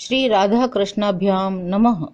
श्री राधा कृष्णाभ्याम नमः।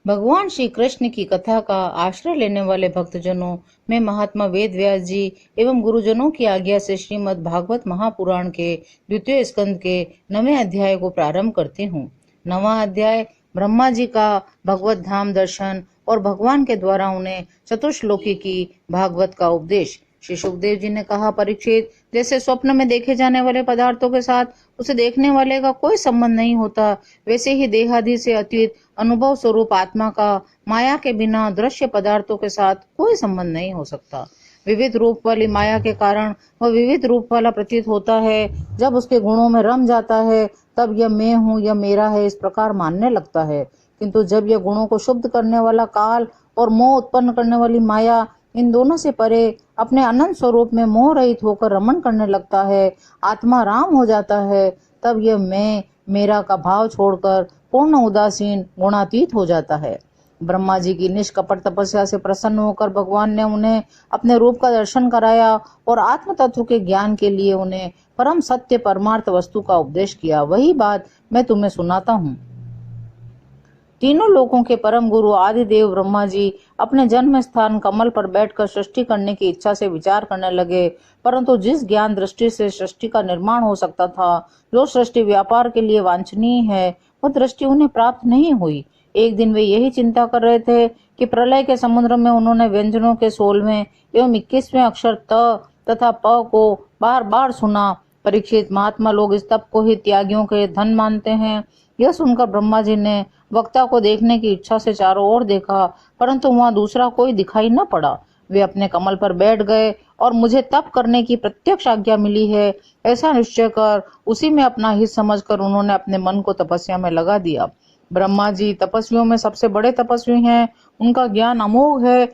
भगवान श्री कृष्ण की कथा का आश्रय लेने वाले भक्तजनों में महात्मा वेद व्यास जी एवं गुरुजनों की आज्ञा से श्रीमद् भागवत महापुराण के द्वितीय स्कंद के 9वें अध्याय को प्रारंभ करती हूँ। 9वां अध्याय ब्रह्मा जी का भगवत धाम दर्शन और भगवान के द्वारा उन्हें चतुश्लोकी की भागवत का उपदेश। श्री सुखदेव जी ने कहा, परीक्षित, जैसे स्वप्न में देखे जाने वाले पदार्थों के साथ उसे देखने वाले का कोई संबंध नहीं होता, वैसे ही देहादि से अतीत अनुभव स्वरूप आत्मा का माया के बिना दृश्य पदार्थों के साथ कोई संबंध नहीं हो सकता। विविध रूप वाली माया के कारण वह विविध रूप वाला प्रतीत होता है। जब उसके गुणों में रम जाता है तब यह मैं हूँ, यह मेरा है, इस प्रकार मानने लगता है। किंतु जब यह गुणों को शुद्ध करने वाला काल और मोह उत्पन्न करने वाली माया, इन दोनों से परे अपने अनंत स्वरूप में मोह रहित होकर रमण करने लगता है, आत्मा राम हो जाता है, तब यह मैं मेरा का भाव छोड़कर पूर्ण उदासीन गुणातीत हो जाता है। ब्रह्मा जी की निष्कपट तपस्या से प्रसन्न होकर भगवान ने उन्हें अपने रूप का दर्शन कराया और आत्म तत्व के ज्ञान के लिए उन्हें परम सत्य परमार्थ वस्तु का उपदेश किया। वही बात मैं तुम्हें सुनाता हूँ। तीनों लोकों के परम गुरु आदि देव ब्रह्मा जी अपने जन्म स्थान कमल पर बैठकर सृष्टि करने की इच्छा से विचार करने लगे, परंतु जिस ज्ञान दृष्टि से सृष्टि का निर्माण हो सकता था, जो सृष्टि व्यापार के लिए वांछनीय है, वह दृष्टि उन्हें प्राप्त नहीं हुई। एक दिन वे यही चिंता कर रहे थे कि प्रलय के समुद्र में उन्होंने व्यंजनों के 16वें एवं 21वें अक्षर त तथा प को बार बार सुना। परीक्षित, महात्मा लोग इस तप को ही त्यागियों के धन मानते हैं। यह सुनकर ब्रह्मा जी ने वक्ता को देखने की इच्छा से चारों ओर देखा, परंतु वहां दूसरा कोई दिखाई न पड़ा। वे अपने कमल पर बैठ गए और मुझे तप करने की प्रत्यक्ष आज्ञा मिली है, ऐसा निश्चय कर उसी में अपना हित समझकर उन्होंने अपने मन को तपस्या में लगा दिया। ब्रह्मा जी तपस्वियों में सबसे बड़े तपस्वी हैं, उनका ज्ञान अमोघ है।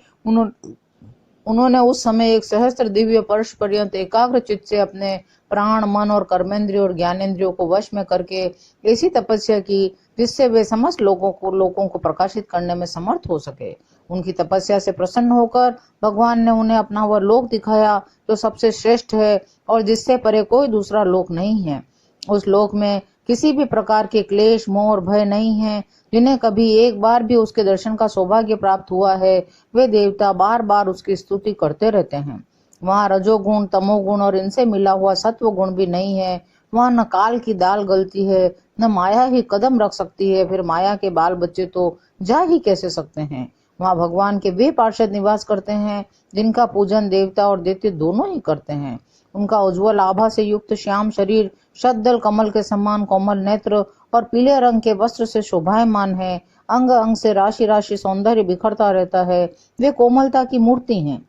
उन्होंने उस समय 1 सहस्त्र दिव्य वर्ष पर्यंत एकाग्र चित्त से अपने प्राण, मन और कर्मेंद्रियों और ज्ञानेंद्रियों को वश में करके ऐसी तपस्या की जिससे वे समस्त लोगों को प्रकाशित करने में समर्थ हो सके। उनकी तपस्या से प्रसन्न होकर भगवान ने उन्हें अपना वह लोक दिखाया जो सबसे श्रेष्ठ है और जिससे परे कोई दूसरा लोक नहीं है। उस लोक में किसी भी प्रकार के क्लेश, मोह और भय नहीं है। जिन्हें कभी एक बार भी उसके दर्शन का सौभाग्य प्राप्त हुआ है, वे देवता बार बार उसकी स्तुति करते रहते हैं। वहाँ रजोगुण, तमोगुण और इनसे मिला हुआ सत्व गुण भी नहीं है। वहाँ न काल की दाल गलती है, न माया ही कदम रख सकती है, फिर माया के बाल बच्चे तो जा ही कैसे सकते हैं। वहाँ भगवान के वे पार्षद निवास करते हैं जिनका पूजन देवता और दैत्य दोनों ही करते हैं। उनका उज्जवल आभा से युक्त श्याम शरीर, शतदल कमल के समान कोमल नेत्र और पीले रंग के वस्त्र से शोभायमान है। अंग अंग से राशि राशि सौंदर्य बिखरता रहता है। वे कोमलता की मूर्ति हैं।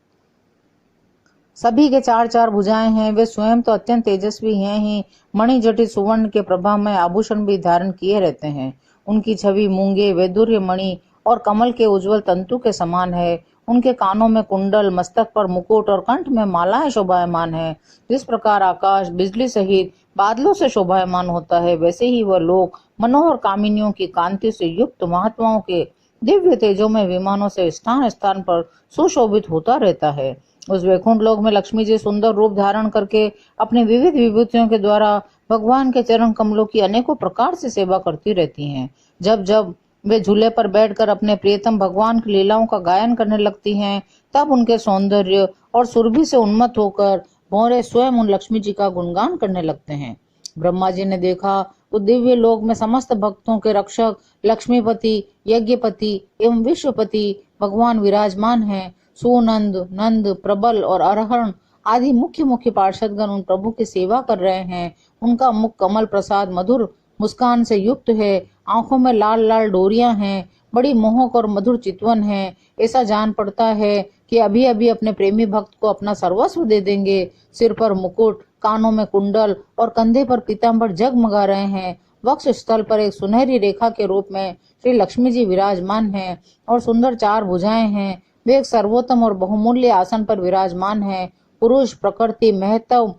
सभी के 4-4 भुजाएं हैं। वे स्वयं तो अत्यंत तेजस्वी हैं ही, मणि जटित सुवर्ण के प्रभा में आभूषण भी धारण किए रहते हैं। उनकी छवि मूंगे, वैदुर्य मणि और कमल के उज्जवल तंतु के समान है। उनके कानों में कुंडल, मस्तक पर मुकुट और कंठ में मालाएं शोभायमान है। जिस प्रकार आकाश बिजली सहित बादलों से शोभायमान होता है, वैसे ही वह लोग मनोहर कामिनियों की कांति से युक्त महात्माओं के दिव्य तेजों में विमानों से स्थान स्थान पर सुशोभित होता रहता है। उस वैकुंठ लोक में लक्ष्मी जी सुंदर रूप धारण करके अपनी विविध विभूतियों के द्वारा भगवान के चरण कमलों की अनेकों प्रकार से सेवा करती रहती हैं। जब जब वे झूले पर बैठकर अपने प्रियतम भगवान की लीलाओं का गायन करने लगती हैं, तब उनके सौंदर्य और सुरभि से उन्मत्त होकर भौरे स्वयं उन लक्ष्मी जी का गुणगान करने लगते हैं। ब्रह्मा जी ने देखा तो दिव्य लोक में समस्त भक्तों के रक्षक लक्ष्मीपति, यज्ञपति एवं विश्वपति भगवान विराजमान हैं। सुनंद, नंद, प्रबल और अरहण आदि मुख्य मुख्य पार्षदगण उन प्रभु की सेवा कर रहे हैं। उनका मुख कमल प्रसाद मधुर मुस्कान से युक्त है। आंखों में लाल लाल डोरियां हैं। बड़ी मोहक और मधुर चितवन है। ऐसा जान पड़ता है कि अभी अभी अपने प्रेमी भक्त को अपना सर्वस्व दे देंगे। सिर पर मुकुट, कानों में कुंडल और कंधे पर पीतांबर जगमगा रहे हैं। वक्ष स्थल पर एक सुनहरी रेखा के रूप में श्री लक्ष्मी जी विराजमान हैं और सुंदर 4 भुजाएं हैं। वे एक सर्वोत्तम और बहुमूल्य आसन पर विराजमान है। पुरुष, प्रकृति, महत्व,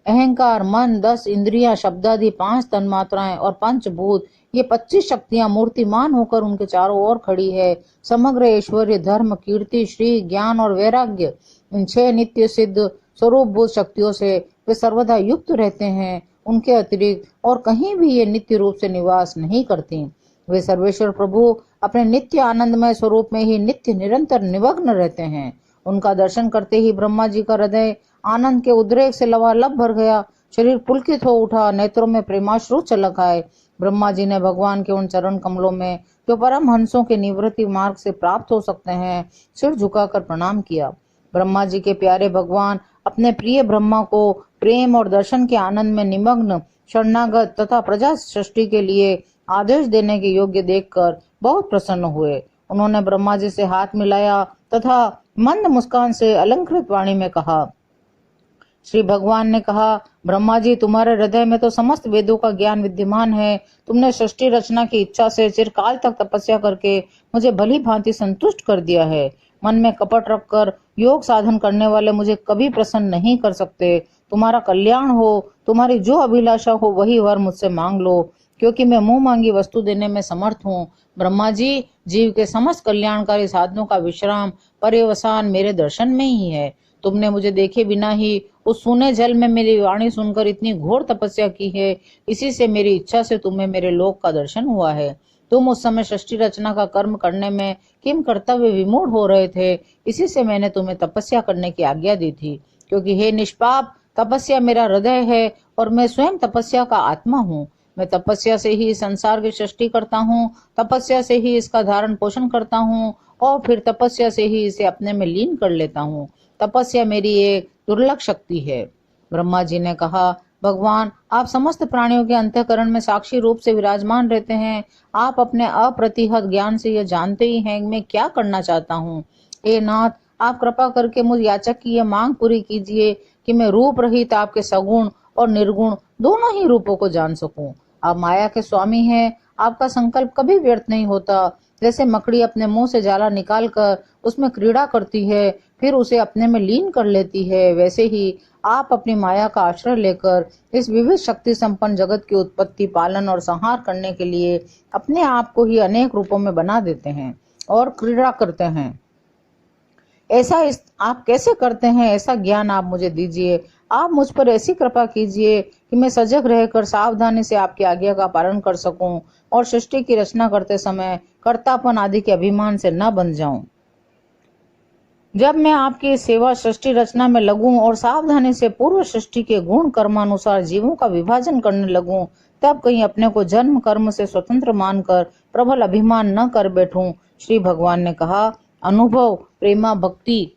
अहंकार, मन, 10 इंद्रियां, शब्दादि 5 तन्मात्राएं और पंचभूत, ये 25 शक्तियां मूर्तिमान होकर उनके चारों ओर खड़ी है। समग्र ऐश्वर्य, धर्म, कीर्ति, श्री, ज्ञान और वैराग्य, इन 6 नित्य सिद्ध स्वरूपभूत शक्तियों से वे सर्वदा युक्त रहते हैं। उनके अतिरिक्त और कहीं भी ये नित्य रूप से निवास नहीं करती। वे सर्वेश्वर प्रभु अपने नित्य आनंदमय स्वरूप में ही नित्य निरंतर निमग्न रहते हैं। उनका दर्शन करते ही ब्रह्मा जी का हृदय आनंद के उद्रेक से लबालब भर गया। शरीर पुलकित हो उठा, नेत्रों में प्रेमाश्रु छलक आए। ब्रह्मा जी ने भगवान के उन चरण कमलों में जो परम हंसों के निवृत्ति मार्ग से प्राप्त हो सकते हैं, सिर झुकाकर प्रणाम किया। ब्रह्मा जी के प्यारे भगवान अपने प्रिय ब्रह्मा को प्रेम और दर्शन के आनंद में निमग्न, शरणागत तथा प्रजा सृष्टि के लिए आदेश देने के योग्य देखकर बहुत प्रसन्न हुए। उन्होंने ब्रह्मा जी से हाथ मिलाया तथा मंद मुस्कान से अलंकृत वाणी में कहा। श्री भगवान ने कहा, ब्रह्मा जी, तुम्हारे हृदय में तो समस्त वेदों का ज्ञान विद्यमान है। तुमने सृष्टि रचना की इच्छा से चिरकाल तक तपस्या करके मुझे भली भांति संतुष्ट कर दिया है। मन में कपट रखकर योग साधन करने वाले मुझे कभी प्रसन्न नहीं कर सकते। तुम्हारा कल्याण हो, तुम्हारी जो अभिलाषा हो वही वर मुझसे मांग लो, क्योंकि मैं मुंह मांगी वस्तु देने में समर्थ हूँ। ब्रह्मा जी, जीव के समस्त कल्याणकारी साधनों का विश्राम पर्यवसान मेरे दर्शन में ही है। तुमने मुझे देखे बिना ही उस सूने जल में मेरी वाणी सुनकर इतनी घोर तपस्या की है। इसी से मेरी इच्छा से तुम्हें मेरे लोक का दर्शन हुआ है। तुम उस समय सृष्टि रचना का कर्म करने में किम कर्तव्य विमूढ़ हो रहे थे। इसी से मैंने तुम्हें तपस्या करने की आज्ञा दी थी, क्योंकि हे निष्पाप, तपस्या मेरा हृदय है और मैं स्वयं तपस्या का आत्मा हूँ। मैं तपस्या से ही संसार की सृष्टि करता हूँ, तपस्या से ही इसका धारण पोषण करता हूँ और फिर तपस्या से ही इसे अपने में लीन कर लेता हूँ। तपस्या मेरी एक दुर्लभ शक्ति है। ब्रह्मा जी ने कहा, भगवान, आप समस्त प्राणियों के अंतःकरण में साक्षी रूप से विराजमान रहते हैं। आप अपने अप्रतिहत ज्ञान से यह जानते ही हैं मैं क्या करना चाहता हूँ। हे नाथ, आप कृपा करके मुझ याचक की यह मांग पूरी कीजिए कि मैं रूप रहित आपके सगुण और निर्गुण दोनों ही रूपों को जान सकूं। आप माया के स्वामी हैं, आपका संकल्प कभी व्यर्थ नहीं होता। जैसे मकड़ी अपने मुंह से जाला निकालकर उसमें क्रीड़ा करती है, फिर उसे अपने में लीन कर लेती है, वैसे ही आप अपनी माया का आश्रय लेकर इस विविध शक्ति संपन्न जगत की उत्पत्ति, पालन और संहार करने के लिए अपने आप को ही अनेक रूपों में बना देते हैं और क्रीड़ा करते हैं। आप कैसे करते हैं, ऐसा ज्ञान आप मुझे दीजिए। आप मुझ पर ऐसी कृपा कीजिए कि मैं सजग रहकर सावधानी से आपकी आज्ञा का पालन कर सकूं और सृष्टि की रचना करते समय कर्तापन आदि के अभिमान से न बन जाऊं। जब मैं आपकी सेवा सृष्टि रचना में लगूं और सावधानी से पूर्व सृष्टि के गुण कर्मानुसार जीवों का विभाजन करने लगूं, तब कहीं अपने को जन्म कर्म से स्वतंत्र मानकर प्रबल अभिमान न कर बैठूं। श्री भगवान ने कहा, अनुभव, प्रेमा, भक्ति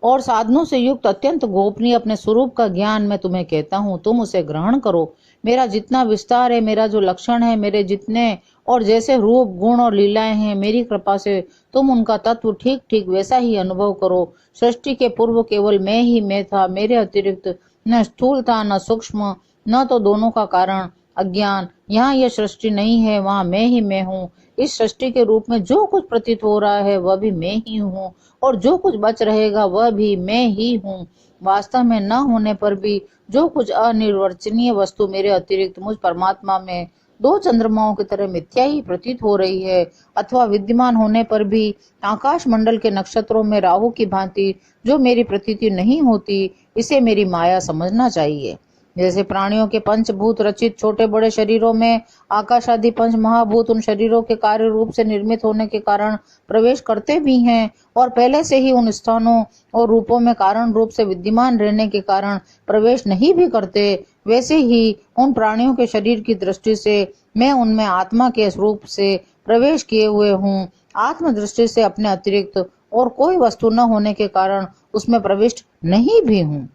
और साधनों से युक्त अत्यंत गोपनीय अपने स्वरूप का ज्ञान मैं तुम्हें कहता हूँ, तुम उसे ग्रहण करो। मेरा जितना विस्तार है, मेरा जो लक्षण है, मेरे जितने और जैसे रूप, गुण और लीलाएं हैं, मेरी कृपा से तुम उनका तत्व ठीक ठीक वैसा ही अनुभव करो। सृष्टि के पूर्व केवल मैं ही मैं था, मेरे अतिरिक्त न स्थूल था न सूक्ष्म, न तो दोनों का कारण अज्ञान। यहाँ यह सृष्टि नहीं है, वहाँ मैं ही मैं हूँ। इस सृष्टि के रूप में जो कुछ प्रतीत हो रहा है वह भी मैं ही हूँ और जो कुछ बच रहेगा वह भी मैं ही हूँ। वास्तव में न होने पर भी जो कुछ अनिर्वचनीय वस्तु मेरे अतिरिक्त मुझ परमात्मा में दो चंद्रमाओं की तरह मिथ्या ही प्रतीत हो रही है, अथवा विद्यमान होने पर भी आकाश मंडल के नक्षत्रों में राहु की भांति जो मेरी प्रतीति नहीं होती, इसे मेरी माया समझना चाहिए। जैसे प्राणियों के पंचभूत रचित छोटे बड़े शरीरों में आकाश आदि पंच महाभूत उन शरीरों के कार्य रूप से निर्मित होने के कारण प्रवेश करते भी हैं और पहले से ही उन स्थानों और रूपों में कारण रूप से विद्यमान रहने के कारण प्रवेश नहीं भी करते, वैसे ही उन प्राणियों के शरीर की दृष्टि से मैं उनमें आत्मा के रूप से प्रवेश किए हुए हूँ। आत्म दृष्टि से अपने अतिरिक्त और कोई वस्तु न होने के कारण उसमें प्रविष्ट नहीं भी हूँ।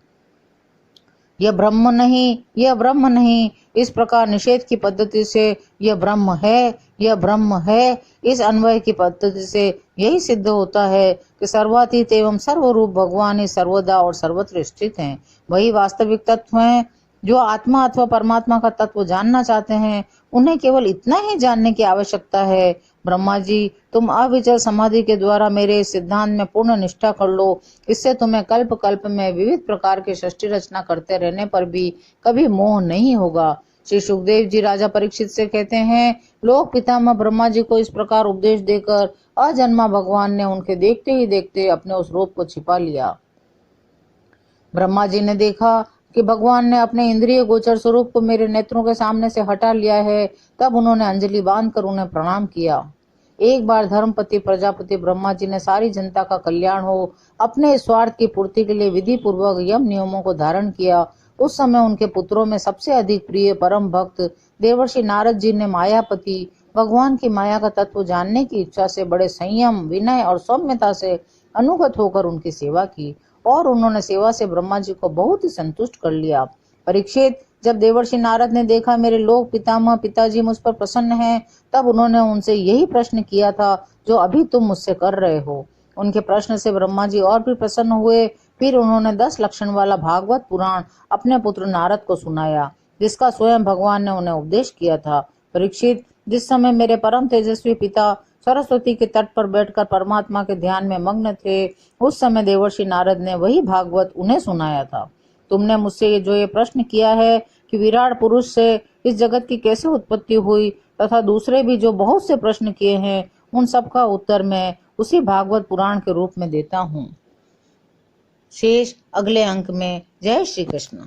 यह ब्रह्म नहीं, यह ब्रह्म नहीं, इस प्रकार निषेध की पद्धति से यह ब्रह्म है, यह ब्रह्म है, इस अन्वय की पद्धति से यही सिद्ध होता है कि सर्वातीत एवं सर्वरूप भगवान ही सर्वदा और सर्वत्र स्थित हैं। वही वास्तविक तत्व हैं। जो आत्मा अथवा परमात्मा का तत्व जानना चाहते हैं, उन्हें केवल इतना ही जानने की आवश्यकता है। ब्रह्मा जी, तुम अविचल समाधि के द्वारा मेरे इस सिद्धांत में पूर्ण निष्ठा कर लो। इससे तुम्हें कल्प कल्प में विविध प्रकार की सृष्टि रचना करते रहने पर भी कभी मोह नहीं होगा। श्री सुखदेव जी राजा परीक्षित से कहते हैं, लोक पितामह ब्रह्मा जी को इस प्रकार उपदेश देकर अजन्मा भगवान ने उनके देखते ही देखते अपने उस रूप को छिपा लिया। ब्रह्मा जी ने देखा कि भगवान ने अपने इंद्रिय गोचर स्वरूप को मेरे नेत्रों के सामने से हटा लिया है, तब उन्होंने अंजलि बांधकर उन्हें प्रणाम किया। एक बार धर्मपति प्रजापति ब्रह्मा जी ने सारी जनता का कल्याण हो, अपने स्वार्थ की पूर्ति के लिए विधि पूर्वक यम नियमों को धारण किया। उस समय उनके पुत्रों में सबसे अधिक प्रिय परम भक्त देवर्षि नारद जी ने मायापति भगवान की माया का तत्व जानने की इच्छा से बड़े संयम, विनय और सौम्यता से अनुगत होकर उनकी सेवा की, और उन्होंने सेवा से ब्रह्मा जी को बहुत ही संतुष्ट कर लिया। परीक्षित, जब देवर्षि नारद ने देखा मेरे लोक पितामह पिताजी मुझ पर प्रसन्न हैं, तब उन्होंने उनसे यही प्रश्न किया था जो अभी तुम मुझसे कर रहे हो। उनके प्रश्न से ब्रह्मा जी और भी प्रसन्न हुए। फिर उन्होंने 10 लक्षण वाला भागवत पुराण अपने पुत्र नारद को सुनाया, जिसका स्वयं भगवान ने उन्हें उपदेश किया था। परीक्षित, जिस समय मेरे परम तेजस्वी पिता सरस्वती के तट पर बैठकर परमात्मा के ध्यान में मग्न थे, उस समय देवर्षि नारद ने वही भागवत उन्हें सुनाया था। तुमने मुझसे जो ये प्रश्न किया है कि विराट पुरुष से इस जगत की कैसे उत्पत्ति हुई, तथा दूसरे भी जो बहुत से प्रश्न किए हैं, उन सब का उत्तर मैं उसी भागवत पुराण के रूप में देता हूँ। शेष अगले अंक में। जय श्री कृष्ण।